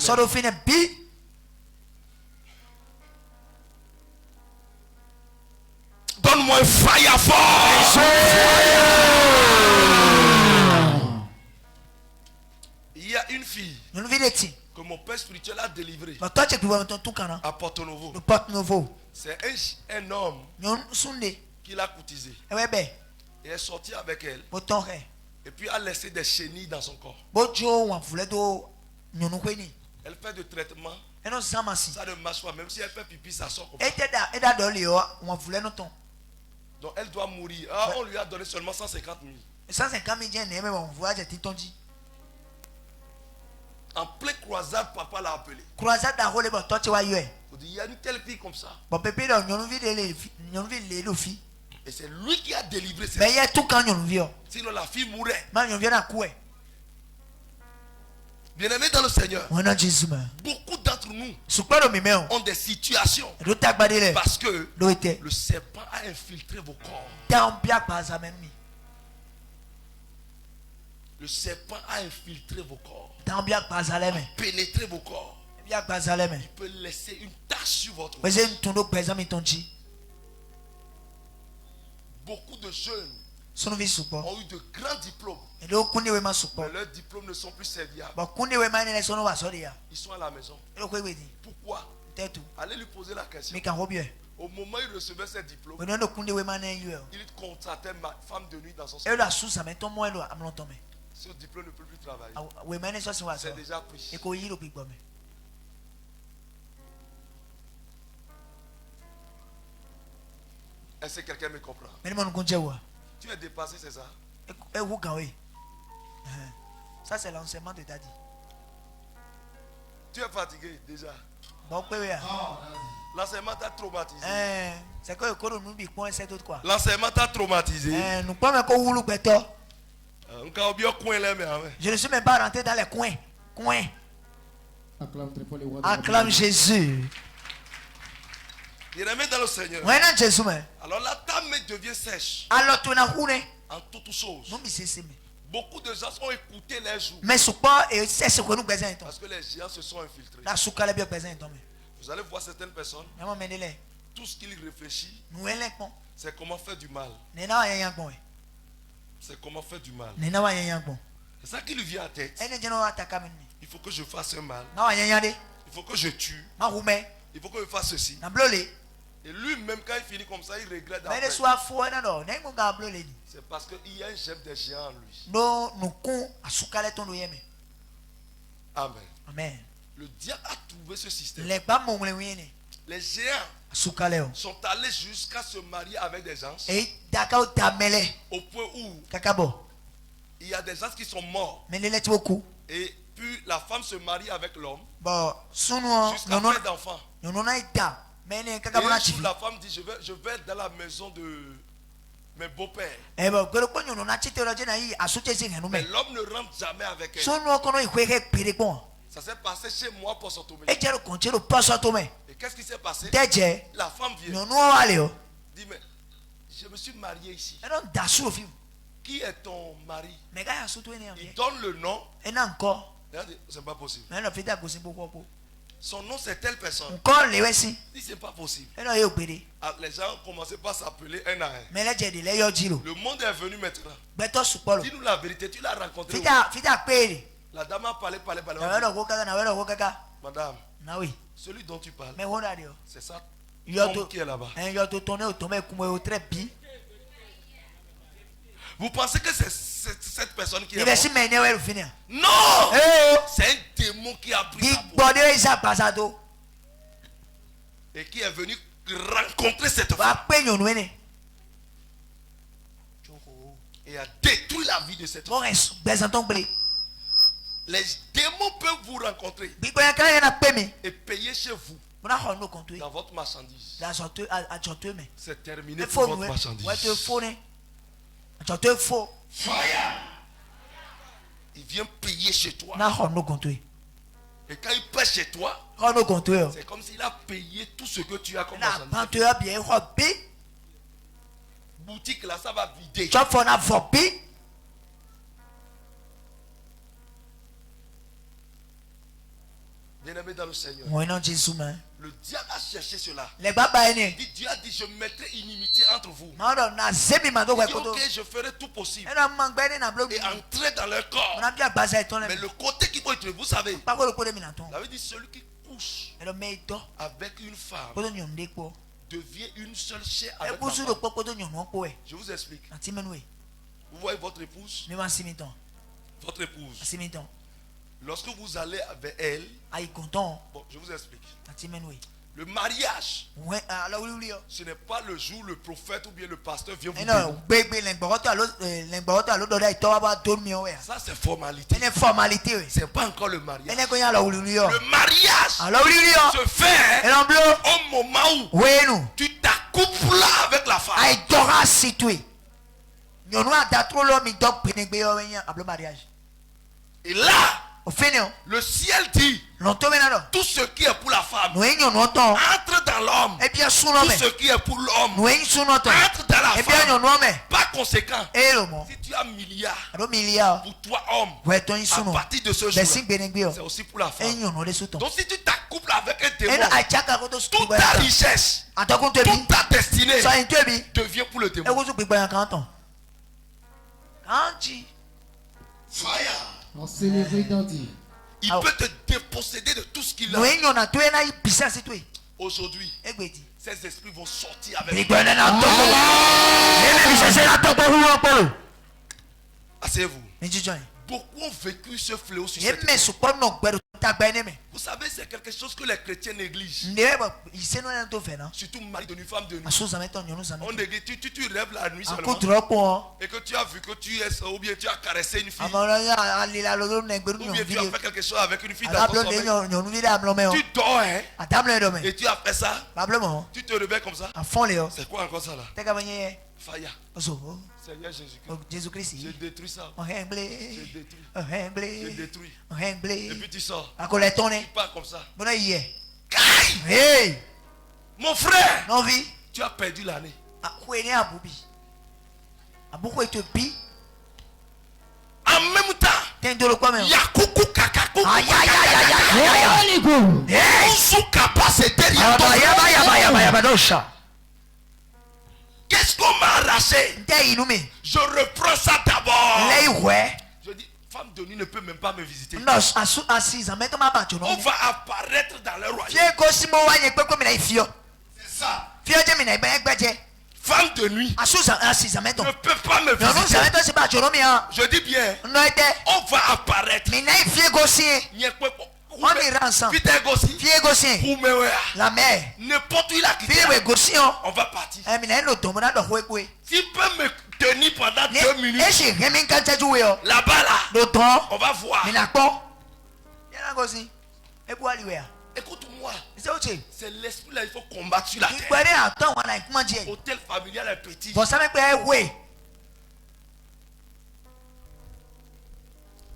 Donne-moi un fire force. Il y a une fille que mon père spirituel a délivrée à Porto Novo. C'est un homme qui l'a courtisé. Il est sorti avec elle. Et puis a laissé des chenilles dans son corps. Elle fait de traitement. Ça ne marche pas. Même si elle fait pipi, ça sort comme ça. Donc elle doit mourir. Ah, on lui a donné seulement 150 000. En pleine croisade, papa l'a appelé. Il y a une telle fille comme ça. Et c'est lui qui a délivré cette fille. Sinon la fille mourrait. Bien-aimés dans le Seigneur, beaucoup d'entre nous ont des situations parce que le serpent a infiltré vos corps. Le serpent a infiltré vos corps. A pénétré vos corps. Il peut laisser une tache sur votre corps. Beaucoup de jeunes ont eu de grands diplômes. Mais leurs diplômes ne sont plus serviables. Ils sont à la maison. Pourquoi? Allez lui poser la question. Au moment où il recevait ses diplômes, il contractait ma femme de nuit dans son salon. Ce diplôme ne peut plus travailler. C'est déjà pris. Est-ce que quelqu'un me comprend? Tu es dépassé, c'est ça? Ça, c'est l'enseignement de Daddy. Tu es fatigué déjà. L'enseignement t'a traumatisé. C'est que quoi? L'enseignement t'a traumatisé. Je ne suis même pas rentré dans les coins. Acclame Jésus. Il remet dans le Seigneur. Alors la table devient sèche. En toutes choses. Beaucoup de gens ont écouté les jours. Parce que les géants se sont infiltrés. Vous allez voir certaines personnes. Tout ce qu'ils réfléchissent, c'est comment faire du mal. C'est comment faire du mal. C'est ça qui lui vient à tête. Il faut que je fasse un mal. Il faut que je tue. Il faut que je fasse ceci. Et lui-même, quand il finit comme ça, il regrette. C'est parce qu'il y a un chef des géants en lui. Amen. Le diable a trouvé ce système. Les géants sont allés jusqu'à se marier avec des gens. Au point où il y a des gens qui sont morts. Et puis la femme se marie avec l'homme. Jusqu'à faire d'enfants. Et la femme dit, je vais dans la maison de mes beaux-pères. Mais l'homme ne rentre jamais avec elle. Ça s'est passé chez moi pour s'automer. Et qu'est-ce qui s'est passé? La femme vient. Dit, mais je me suis marié ici. Qui est ton mari? Il donne le nom. C'est pas possible. Son nom c'est telle personne. Si c'est pas possible. Les gens ont commencé par s'appeler un à un. Le monde est venu maintenant. Dis-nous la vérité, tu l'as rencontré. La dame a parlé. Madame, celui dont tu parles, c'est ça qui est là-bas. Vous pensez que c'est cette personne qui est morte? Non! C'est un démon qui a pris sa peau et qui est venu rencontrer cette femme et a détruit la vie de cette femme. Les démons peuvent vous rencontrer et payer chez vous dans votre marchandise. C'est terminé pour votre marchandise. Il vient payer chez toi. Et quand il paie chez toi, c'est comme s'il a payé tout ce que tu as comme marchandise. Boutique là, ça va vider. Bien-aimé dans le Seigneur. Le diable a cherché cela. Dieu a dit, je mettrai inimitié entre vous. Il dit, ok, je ferai tout possible. Et entrer dans leur corps. Mais le côté qui peut être, vous savez. Ça veut dire celui qui couche avec une femme devient une seule chair avec la femme. Je vous explique. Vous voyez votre épouse. Votre épouse. Lorsque vous allez avec elle, bon, je vous explique. Le mariage, ce n'est pas le jour où le prophète ou bien le pasteur vient vous dire. Ça c'est formalité. C'est pas encore le mariage. Le mariage se fait au moment où tu t'accouples avec la femme. Et là, le ciel dit, tout ce qui est pour la femme entre dans l'homme. Tout ce qui est pour l'homme entre dans la femme. Pas conséquent, si tu as milliard, pour toi homme, à partir de ce jour, c'est aussi pour la femme. Donc si tu t'accouples avec un démon, toute ta richesse, toute ta destinée devient pour le démon. Il peut te déposséder de tout ce qu'il a. Aujourd'hui, ces esprits vont sortir avec toi. Asseyez-vous. Beaucoup ont vécu ce fléau sur cette terre. Vous savez, c'est quelque chose que les chrétiens négligent. Surtout mari de nuit, femme de nuit. On néglige, tu rêves la nuit seulement. Et que tu as vu que tu es, ou bien tu as caressé une fille. Ou bien tu as fait quelque chose avec une fille dans ton sommeil. Tu dors, hein. Et tu as fait ça. Tu te réveilles comme ça. C'est quoi encore ça là? Faya. Seigneur Jésus-Christ. Je détruis ça. Je détruis. Et puis tu sors. Tu pars comme ça. Hey. Mon frère. Tu as perdu l'année. En même temps, il y a coucou kakakou. Qu'est-ce qu'on m'a arraché? Je reprends ça d'abord. Je dis, femme de nuit ne peut même pas me visiter. On va apparaître dans le royaume. C'est ça. Femme de nuit ne peut pas me visiter. Je dis bien, on va apparaître. On ira ensemble. La mère. N'importe où il a quitté. On va partir. Tu peux me tenir pendant 2 minutes. Là-bas là. On va voir. Écoute-moi. C'est l'esprit là, il faut combattre sur la terre. Hôtel familial est petit.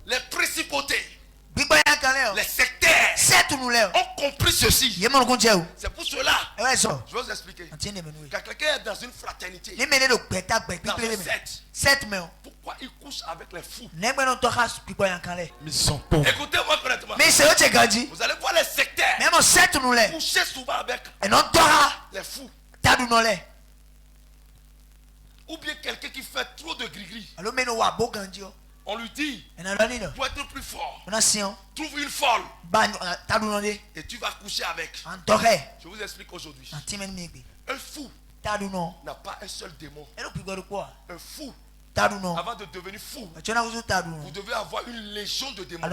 Les principautés, les sectaires ont compris ceci. C'est pour cela. Je vais vous expliquer. Quand quelqu'un est dans une fraternité, dans un secte, pourquoi il couche avec les fous? Ils sont pauvres. Écoutez-moi correctement. Vous allez voir les sectaires coucher souvent avec les fous. Ou bien quelqu'un qui fait trop de gris-gris. On lui dit, pour être plus fort, trouve une folle et tu vas coucher avec. Je vous explique aujourd'hui. Un fou n'a pas un seul démon. Un fou, avant de devenir fou, vous devez avoir une légion de démons.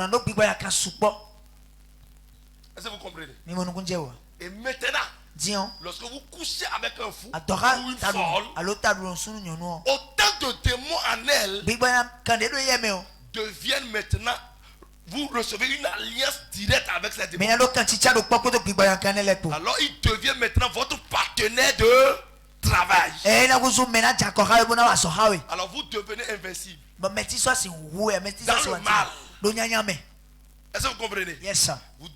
Est-ce que vous comprenez? Et maintenant, lorsque vous couchez avec un fou ou une folle, autant de démons en elle deviennent maintenant, vous recevez une alliance directe avec ces démons. Alors il devient maintenant votre partenaire de travail. Alors vous devenez invincible dans le mal. Est-ce que vous comprenez? Vous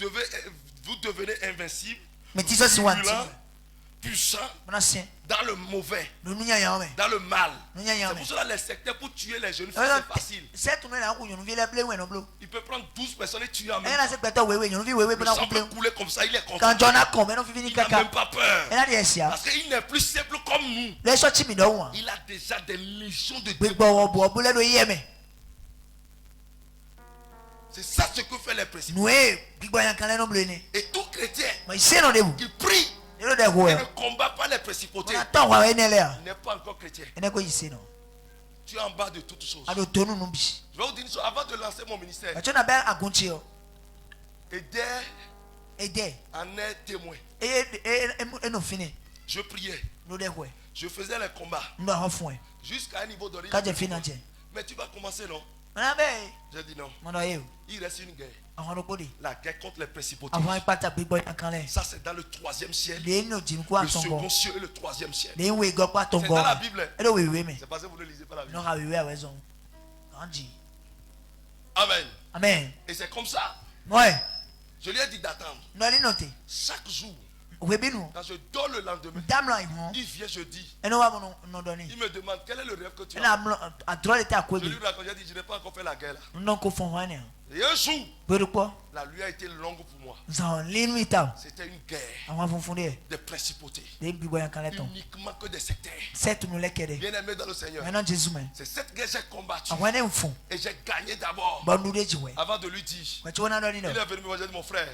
devenez invincible, puissant dans le mauvais, dans le mal. C'est pour cela les secteurs, pour tuer les jeunes filles, c'est facile. Il peut prendre 12 personnes et tuer en même temps. Le sang peut couler comme ça, il est content. Il n'a même pas peur. Parce qu'il n'est plus simple comme nous. Il a déjà des légions de démons. C'est ça ce que fait les principaux. Et tout chrétien qui prie et ne combat pas les principautés n'est pas encore chrétien. Tu es en bas de toutes choses. Je vais vous dire une chose avant de lancer mon ministère. Aider en est témoin. Je priais. Je faisais les combats jusqu'à un niveau donné. Mais tu vas commencer, non? J'ai dit non. Il reste une guerre. La guerre contre les principautés. Ça c'est dans le 3e ciel. Le second ciel et le 3e ciel. C'est dans la Bible. C'est parce que vous ne lisez pas la Bible. Amen. Amen. Et c'est comme ça. Je lui ai dit d'attendre. Chaque jour. Quand je dors le lendemain, il vient, je dis. Il me demande quel est le rêve que tu as. Je lui raconte, il dit, je n'ai pas encore fait la guerre là. Et un jour, la nuit a été longue pour moi. C'était une guerre des principautés. Uniquement que des sectaires. Bien aimé dans le Seigneur. C'est cette guerre que j'ai combattue. Et j'ai gagné d'abord. Avant de lui dire, il est venu me voir, mon frère.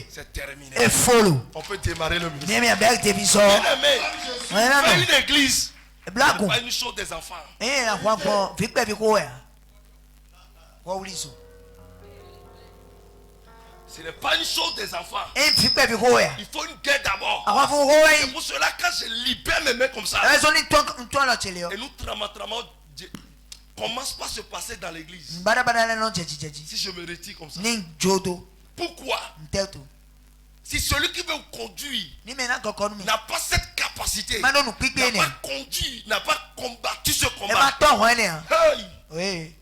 C'est terminé. On peut démarrer le ministère. Bien aimé, faire une église. Ce n'est pas une chose des enfants. Ce n'est pas une chose des enfants. Il faut une guerre d'abord. C'est pour cela quand je libère mes mains comme ça. Et nous tramons. Commence pas à se passer dans l'église. Si je me retire comme ça. Pourquoi? Si celui qui veut vous conduire n'a pas cette capacité, n'a pas conduit, n'a pas combattu ce combat, hey.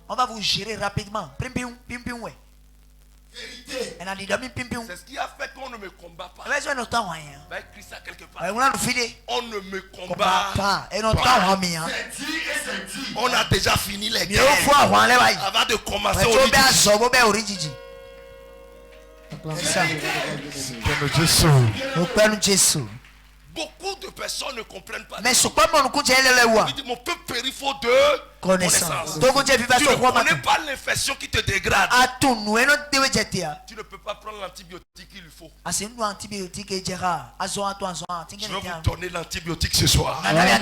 On va vous gérer rapidement. C'est ce qui a fait qu'on ne me combat pas. On va écrire ça quelque part. On ne me combat pas. On a déjà fini les guerres avant de commencer Beaucoup de personnes ne comprennent pas. Mais mon peuple périt faute de connaissance. Tu ne connais pas l'infection qui te dégrade. Tu ne peux pas prendre l'antibiotique qu'il lui faut. Je vais vous donner l'antibiotique ce soir. Amen.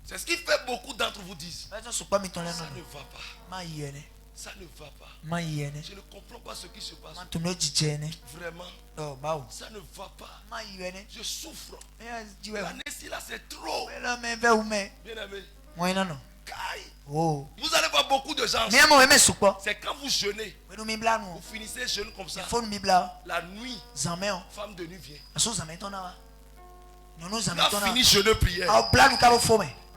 C'est ce qui fait beaucoup d'entre vous disent. Ça ne va pas. Ça ne va pas. Je ne comprends pas ce qui se passe. Vraiment. Ça ne va pas. Je souffre. L'année-ci là, c'est trop. Bien aimé. Vous allez voir beaucoup de gens. C'est quand vous jeûnez. Vous finissez jeûne comme ça. La nuit, femme de nuit vient. Tu as fini jeûne prière.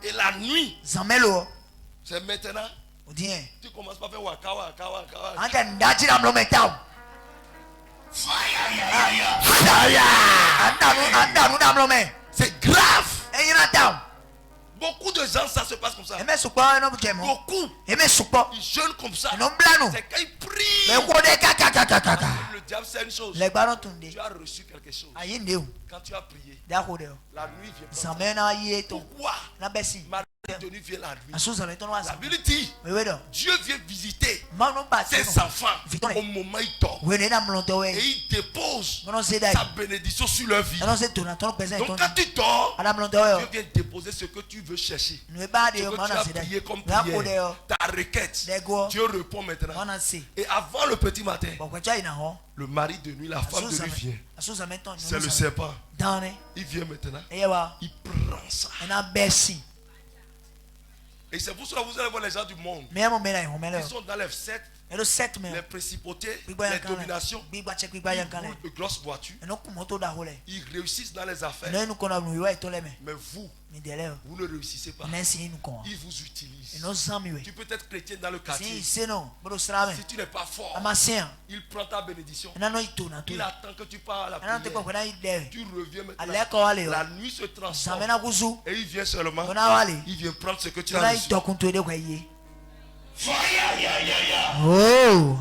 Et la nuit, c'est maintenant. Tu commences pas à faire waka. C'est grave. Beaucoup de gens, ça se passe comme ça. Beaucoup. Ils jeûnent comme ça. C'est quand ils prient. Le diable, c'est une chose. Tu as reçu quelque chose. Quand tu as prié, la nuit vient. Pourquoi? De nuit vient la nuit. La Bible dit, Dieu vient visiter ses enfants au moment où ils dorment. Et il dépose sa bénédiction sur leur vie. Donc quand tu dors, Dieu vient déposer ce que tu veux chercher. Ce que tu as prié comme prière. Ta requête. Dieu répond maintenant. Et avant le petit matin, le mari de nuit, la femme de nuit vient. C'est le serpent. Il vient maintenant. Il prend ça. Et c'est pour cela que vous allez voir les gens du monde. Ils sont dans les les principautés, les dominations, ils roulent de grosses voitures. Ils réussissent dans les affaires. Mais vous, vous ne réussissez pas. Ils vous utilisent. Tu peux être chrétien dans le quartier. Si tu n'es pas fort, il prend ta bénédiction. Il attend que tu pars à la prière. Tu reviens maintenant. La nuit se transforme. Et il vient seulement. Il vient prendre ce que tu as reçu. Oh.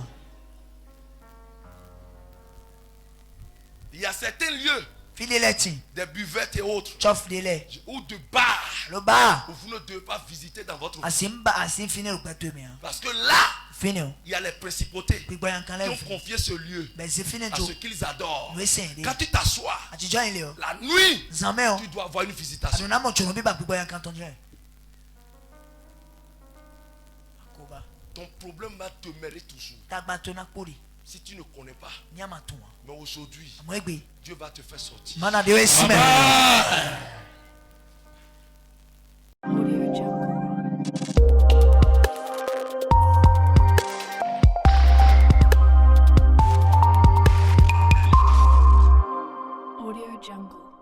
Il y a certains lieux, des buvettes et autres, ou de bars, où vous ne devez pas visiter dans votre vie. Parce que là, il y a les principautés qui ont confié ce lieu à ceux qu'ils adorent. Quand tu t'assois, la nuit, tu dois avoir une visitation. Ton problème va demeurer toujours. Si tu ne connais pas. Mais aujourd'hui, Dieu va te faire sortir. Audio Jungle.